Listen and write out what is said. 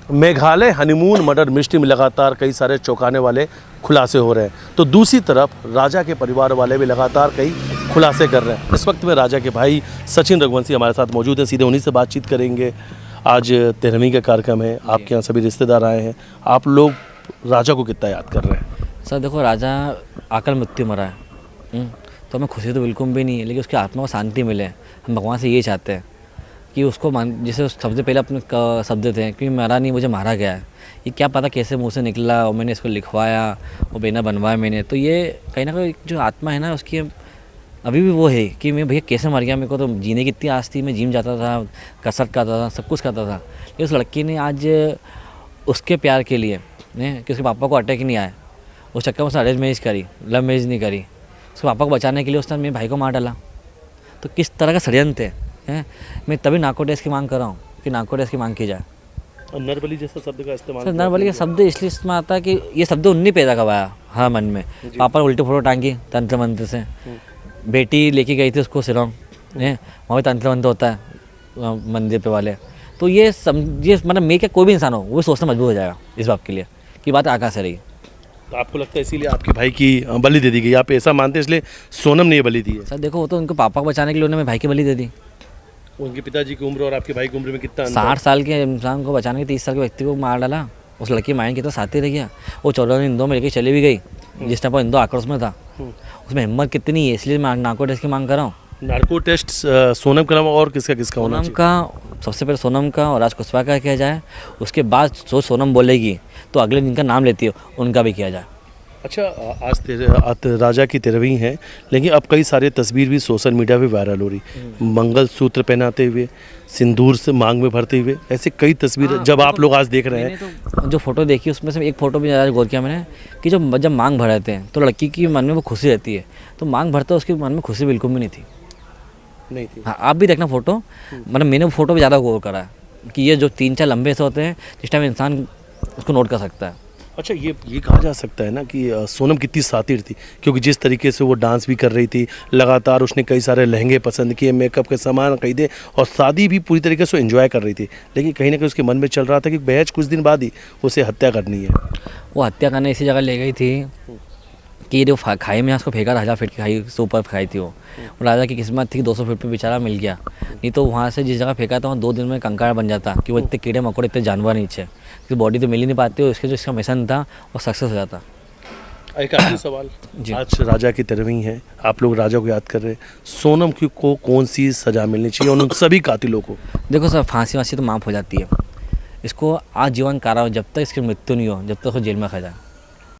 Meghalaya honeymoon murder mystery में लगातार कई सारे चौंकाने वाले खुलासे हो रहे हैं, तो दूसरी तरफ राजा के परिवार वाले भी लगातार कई खुलासे कर रहे हैं। इस वक्त में राजा के भाई सचिन रघुवंशी हमारे साथ मौजूद है, सीधे उन्हीं से बातचीत करेंगे। आज 13वीं का कार्यक्रम है, आपके यहाँ सभी रिश्तेदार आए हैं, आप लोग राजा को कितना याद कर रहे हैं? सर देखो, राजा अकल मृत्यु मरा है, तो हमें खुशी तो बिल्कुल भी नहीं है, लेकिन उसकी आत्मा को शांति मिले। हम भगवान से ये चाहते हैं कि उसको जैसे सबसे पहले अपने शब्द थे कि मरा नहीं, मुझे मारा गया है। ये क्या पता कैसे मुंह से निकला और मैंने इसको लिखवाया और बेना बनवाया मैंने, तो ये कहीं ना कहीं जो आत्मा है ना उसकी अभी भी वो है कि मैं भैया कैसे मर गया। मेरे को तो जीने की इतनी आस थी, मैं जिम जाता था, कसरत करता था, सब कुछ करता था, लेकिन उस लड़की ने आज उसके प्यार के लिए कि उसके पापा को अटैक नहीं आया, उस चक्कर में उसने अरेंज मैरिज करी, लव मैरिज नहीं करी। उसके पापा को बचाने के लिए उसने मेरे भाई को मार डाला। तो किस तरह का षड्यंत्र है। मैं तभी नार्को टेस्ट की मांग कर रहा हूँ कि नार्को टेस्ट की मांग की जाए। और नरबली जैसा शब्द का इस्तेमाल, सर नरबली का शब्द इसलिए इस्तेमाल आता है कि ये शब्द उन्हीं पैदा करवाया हाँ मन में। पापा ने उल्टे फोटो टांगी तंत्र मंत्र से, बेटी लेके गई थी उसको शिलोंग, वहाँ भी तंत्र मंत्र होता है मंदिर पे वाले। तो ये मतलब मैं क्या कोई भी इंसान हो वो सोचना मजबूर हो जाएगा इस बात के लिए कि बात आकाश से रही। तो आपको लगता है इसीलिए आपके भाई की बलि दे दी गई, आप ऐसा मानते हैं इसलिए सोनम ने ये बलि दी है? सर देखो, वो तो उनको पापा को बचाने के लिए उन्होंने मेरे भाई की बलि दे दी। उनके पिताजी की उम्र और आपके भाई की उम्र में कितना 60 साल के इंसान को बचाने के 30 साल के व्यक्ति को मार डाला। उस लड़की माइंड की तो साथ ही रह गया। वो 14 दिन इंदौर में लेके चली भी गई जिस टाइम पर इंदौर आक्रोश में था। उसमें हिम्मत कितनी है, इसलिए मैं नार्को टेस्ट की मांग कर रहा हूँ। नार्को टेस्ट सोनम के अलावा और किसका होना चाहिए? सोनम का, सबसे पहले सोनम का और राज कुशवाहा का किया जाए, उसके बाद सोनम बोलेगी तो अगले दिन का नाम लेती है उनका भी किया जाए। अच्छा, आज राजा की 13वीं है, लेकिन अब कई सारे तस्वीर भी सोशल मीडिया पे वायरल हो रही, मंगलसूत्र पहनाते हुए, सिंदूर से मांग में भरते हुए, ऐसे कई तस्वीर जब आप लोग आज देख रहे हैं। तो जो फोटो देखी उसमें से एक फ़ोटो भी ज़्यादा गौर किया मैंने कि जब मांग भराते हैं तो लड़की की मन में वो खुशी रहती है, तो मांग भरते उसके मन में खुशी बिल्कुल भी नहीं थी। हाँ, आप भी देखना फ़ोटो, मतलब मैंने वो फ़ोटो पर ज़्यादा गौर करा है कि ये जो 3-4 लंबे से होते हैं जिस टाइम इंसान उसको नोट कर सकता है। अच्छा, ये कहा जा सकता है ना कि सोनम कितनी सातिर थी, क्योंकि जिस तरीके से वो डांस भी कर रही थी, लगातार उसने कई सारे लहंगे पसंद किए, मेकअप के सामान खरीदे और शादी भी पूरी तरीके से एंजॉय कर रही थी, लेकिन कहीं ना कहीं उसके मन में चल रहा था कि बहज कुछ दिन बाद ही उसे हत्या करनी है। वो हत्या करने इसी जगह ले गई थी कि जो खाई में उसको फेंका था, 1000 फीट की खाई से ऊपर खाई थी वो। राजा की किस्मत थी कि 200 फीट पे बेचारा मिल गया, नहीं तो वहाँ से जिस जगह फेंका था वहाँ 2 दिन में कंकाल बन जाता कि वो इतने कीड़े मकोड़े इतने जानवर नीचे, क्योंकि बॉडी तो मिल ही नहीं पाती, और इसके जो इसका मिशन था वो सक्सेस हो जाता। एक आखिरी सवाल, आज राजा की 13वीं है, आप लोग राजा को याद कर रहे हैं, सोनम को कौन सी सज़ा मिलनी चाहिए और उन सभी कातिलों को? देखो सर, फांसी वांसी तो माफ़ हो जाती है, इसको आजीवन कारावास जब तक इसकी मृत्यु नहीं हो, जब तक वो जेल में खा जाए।